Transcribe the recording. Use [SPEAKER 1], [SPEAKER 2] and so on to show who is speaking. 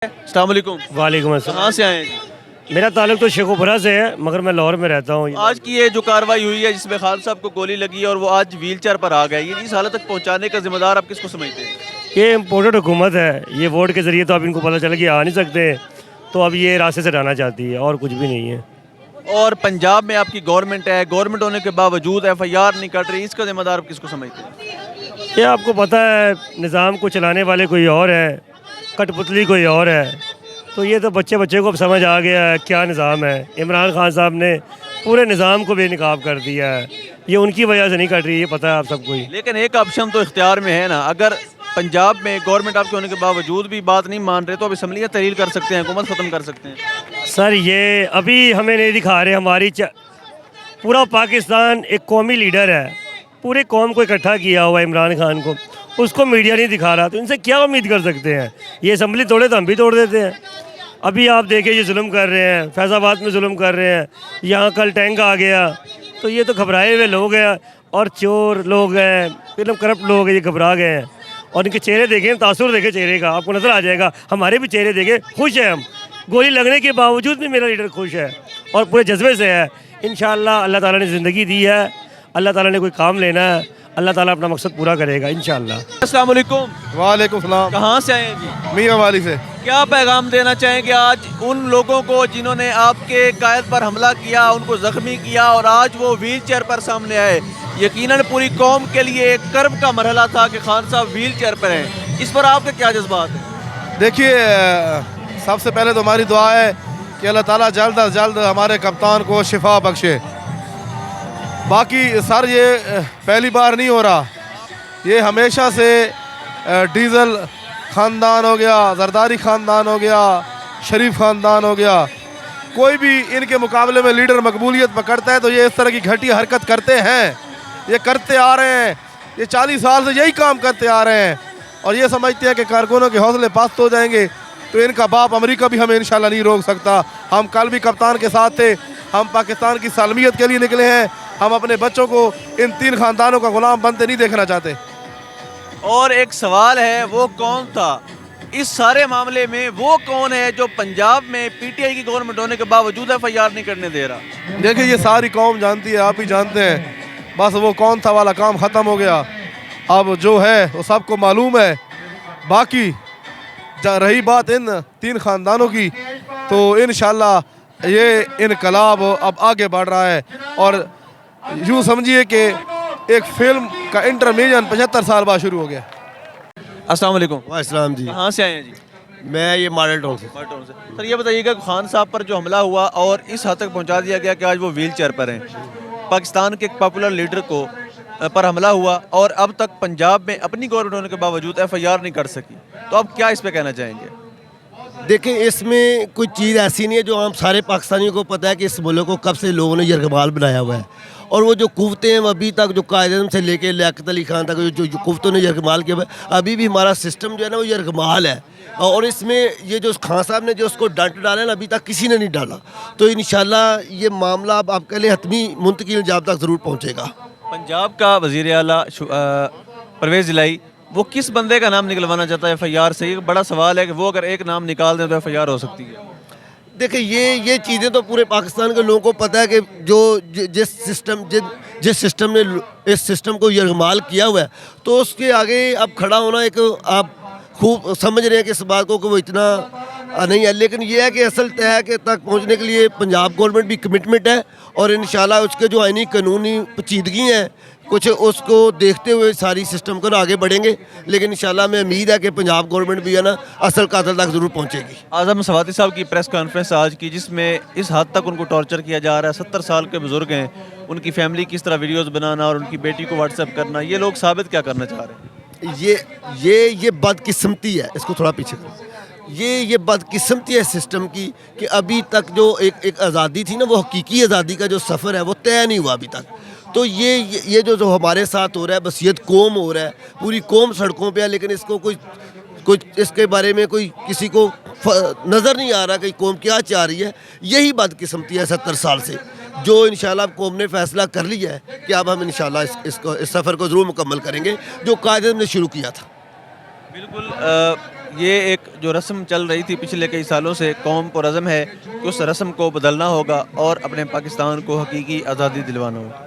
[SPEAKER 1] السلام علیکم۔
[SPEAKER 2] وعلیکم السلام۔
[SPEAKER 1] کہاں سے آئے ہیں؟
[SPEAKER 2] میرا تعلق تو شیخوپورہ سے ہے مگر میں لاہور میں رہتا ہوں۔
[SPEAKER 1] آج کی یہ جو کارروائی ہوئی ہے جس میں خان صاحب کو گولی لگی ہے اور وہ آج ویل چیئر پر آ گئے، یہ اس حالت تک پہنچانے کا ذمہ دار آپ کس کو سمجھتے ہیں؟
[SPEAKER 2] یہ امپورٹڈ حکومت ہے، یہ ووٹ کے ذریعے تو اب ان کو پتہ چلا کہ آ نہیں سکتے، تو اب یہ راستے سے ہٹانا چاہتی ہے اور کچھ بھی نہیں ہے۔
[SPEAKER 1] اور پنجاب میں آپ کی گورنمنٹ ہے، گورنمنٹ ہونے کے باوجود ایف آئی آر نہیں کٹ رہی، اس کا ذمہ دار آپ کس کو سمجھتے ہیں؟
[SPEAKER 2] یہ آپ کو پتہ ہے نظام کو چلانے والے کوئی اور ہے، کٹ پتلی کوئی اور ہے، تو یہ تو بچے کو اب سمجھ آ گیا ہے کیا نظام ہے۔ عمران خان صاحب نے پورے نظام کو بے نقاب کر دیا ہے، یہ ان کی وجہ سے نہیں کٹ رہی، یہ پتہ ہے آپ سب کو ہی۔
[SPEAKER 1] لیکن ایک آپشن تو اختیار میں ہے نا، اگر پنجاب میں گورنمنٹ آپ کے ہونے کے باوجود بھی بات نہیں مان رہے تو اب اسمبلیاں تحلیل کر سکتے ہیں، حکومت ختم کر سکتے ہیں۔
[SPEAKER 2] سر یہ ابھی ہمیں نہیں دکھا رہے، ہماری پورا پاکستان ایک قومی لیڈر ہے، پورے قوم کو اکٹھا کیا ہوا ہے عمران خان کو، اس کو میڈیا نہیں دکھا رہا، تو ان سے کیا امید کر سکتے ہیں؟ یہ اسمبلی توڑے تو ہم بھی توڑ دیتے ہیں۔ ابھی آپ دیکھیں یہ ظلم کر رہے ہیں، فیض آباد میں ظلم کر رہے ہیں، یہاں کل ٹینک آ گیا، تو یہ تو گھبرائے ہوئے لوگ ہیں اور چور لوگ ہیں، کرپٹ لوگ ہیں، یہ گھبرا گئے ہیں، اور ان کے چہرے دیکھیں، تاثر دیکھیں چہرے کا، آپ کو نظر آ جائے گا، ہمارے بھی چہرے دیکھیں، خوش ہیں ہم، گولی لگنے کے باوجود بھی میرا لیڈر خوش ہے اور پورے جذبے سے ہے۔ انشاءاللہ اللہ تعالیٰ نے زندگی دی ہے، اللہ تعالیٰ نے کوئی کام لینا ہے، اللہ تعالیٰ اپنا مقصد پورا کرے گا انشاءاللہ۔
[SPEAKER 1] السلام علیکم۔
[SPEAKER 3] وعلیکم السلام۔
[SPEAKER 1] کہاں سے آئے ہیں جی؟
[SPEAKER 3] میاں والی سے۔
[SPEAKER 1] کیا پیغام دینا چاہیں گے آج ان لوگوں کو جنہوں نے آپ کے قائد پر حملہ کیا، ان کو زخمی کیا اور آج وہ ویل چیئر پر سامنے آئے؟ یقیناً پوری قوم کے لیے ایک کرب کا مرحلہ تھا کہ خان صاحب ویل چیئر پر ہیں، اس پر آپ کے کیا جذبات ہیں؟
[SPEAKER 3] دیکھیے سب سے پہلے تو ہماری دعا ہے کہ اللہ تعالیٰ جلد از جلد ہمارے کپتان کو شفا بخشے۔ باقی سر یہ پہلی بار نہیں ہو رہا، یہ ہمیشہ سے ڈیزل خاندان ہو گیا، زرداری خاندان ہو گیا، شریف خاندان ہو گیا، کوئی بھی ان کے مقابلے میں لیڈر مقبولیت پکڑتا ہے تو یہ اس طرح کی گھٹیا حرکت کرتے ہیں، یہ کرتے آ رہے ہیں، یہ 40 سال سے یہی کام کرتے آ رہے ہیں، اور یہ سمجھتے ہیں کہ کارکنوں کے حوصلے پست ہو جائیں گے تو ان کا باپ امریکہ بھی ہمیں انشاءاللہ نہیں روک سکتا۔ ہم کل بھی کپتان کے ساتھ تھے، ہم پاکستان کی سالمیت کے لیے نکلے ہیں، ہم اپنے بچوں کو ان 3 خاندانوں کا غلام بنتے نہیں دیکھنا چاہتے۔
[SPEAKER 1] اور ایک سوال ہے، وہ کون تھا اس سارے معاملے میں، وہ کون ہے جو پنجاب میں پی ٹی آئی کی گورنمنٹ ہونے کے باوجود ایف آئی آر نہیں کرنے دے رہا؟
[SPEAKER 3] دیکھیں یہ ساری قوم جانتی ہے، آپ بھی جانتے ہیں، بس وہ کون تھا والا کام ختم ہو گیا، اب جو ہے وہ سب کو معلوم ہے۔ باقی رہی بات ان 3 خاندانوں کی تو انشاءاللہ یہ انقلاب اب آگے بڑھ رہا ہے، اور یوں سمجھیے کہ ایک فلم کا انٹرمیجن 75 سال بعد شروع ہو گیا۔
[SPEAKER 1] السلام علیکم۔
[SPEAKER 4] السلام جی،
[SPEAKER 1] کہاں سے آئے ہیں جی؟
[SPEAKER 4] میں یہ ماڈل ٹاؤن سے۔
[SPEAKER 1] سر یہ بتائیے گا خان صاحب پر جو حملہ ہوا اور اس حد تک پہنچا دیا گیا کہ آج وہ ویل چیئر پر ہیں، پاکستان کے ایک پاپولر لیڈر کو پر حملہ ہوا اور اب تک پنجاب میں اپنی گورنمنٹ ہونے کے باوجود ایف آئی آر نہیں کر سکی، تو اب کیا اس پہ کہنا چاہیں گے؟
[SPEAKER 4] دیکھیں اس میں کوئی چیز ایسی نہیں ہے جو ہم سارے پاکستانیوں کو پتہ ہے کہ اس ملک کو کب سے لوگوں نے یرغمال بنایا ہوا ہے، اور وہ جو قوتیں ہیں وہ ابھی تک جو قائد اعظم سے لے کے لیاقت علی خان تک جو قوتوں نے یرغمال کیا ہوا ہے، ابھی بھی ہمارا سسٹم جو ہے نا وہ یرغمال ہے، اور اس میں یہ جو خان صاحب نے جو اس کو ڈنٹ ڈالا ہے نا ابھی تک کسی نے نہیں ڈالا، تو انشاءاللہ یہ معاملہ اب آپ کے لیے حتمی منتقل انجام تک ضرور پہنچے گا۔
[SPEAKER 1] پنجاب کا وزیر اعلیٰ پرویز الہی وہ کس بندے کا نام نکلوانا چاہتا ہے ایف آئی آر سے؟ یہ بڑا سوال ہے کہ وہ اگر ایک نام نکال دیں تو ایف آئی آر ہو سکتی ہے۔
[SPEAKER 4] دیکھیں یہ چیزیں تو پورے پاکستان کے لوگوں کو پتہ ہے کہ جس سسٹم نے اس سسٹم کو یرغمال کیا ہوا ہے تو اس کے آگے اب کھڑا ہونا ایک آپ خوب سمجھ رہے ہیں کہ اس بات کو کہ وہ اتنا نہیں ہے، لیکن یہ ہے کہ اصل طے کے تک پہنچنے کے لیے پنجاب گورنمنٹ بھی کمٹمنٹ ہے، اور انشاءاللہ اس کے جو آئینی قانونی پیچیدگی ہیں کچھ اس کو دیکھتے ہوئے ساری سسٹم کو آگے بڑھیں گے، لیکن انشاءاللہ ہمیں امید ہے کہ پنجاب گورنمنٹ بھی ہے نا اصل قاتل تک ضرور پہنچے گی۔
[SPEAKER 1] اعظم سواتی صاحب کی پریس کانفرنس آج کی، جس میں اس حد تک ان کو ٹارچر کیا جا رہا ہے، 70 سال کے بزرگ ہیں، ان کی فیملی کی اس طرح ویڈیوز بنانا اور ان کی بیٹی کو واٹس ایپ کرنا، یہ لوگ ثابت کیا کرنا چاہ رہے ہیں؟
[SPEAKER 4] یہ بدقسمتی ہے، اس کو تھوڑا پیچھے کریں، یہ بدقسمتی ہے سسٹم کی کہ ابھی تک جو ایک آزادی تھی نا وہ حقیقی آزادی کا جو سفر ہے وہ طے نہیں ہوا ابھی تک، تو یہ جو ہمارے ساتھ ہو رہا ہے بسیت قوم ہو رہا ہے، پوری قوم سڑکوں پہ ہے، لیکن اس کو کوئی اس کے بارے میں کوئی کسی کو نظر نہیں آ رہا کہ قوم کیا چاہ رہی ہے۔ یہی بدقسمتی ہے 70 سال سے، جو انشاءاللہ اب قوم نے فیصلہ کر لیا ہے کہ اب ہم انشاءاللہ اس سفر کو ضرور مکمل کریں گے جو قائد اعظم نے شروع کیا تھا۔
[SPEAKER 1] بالکل یہ ایک جو رسم چل رہی تھی پچھلے کئی سالوں سے، قوم پر عزم ہے کہ اس رسم کو بدلنا ہوگا اور اپنے پاکستان کو حقیقی آزادی دلوانا ہوگا.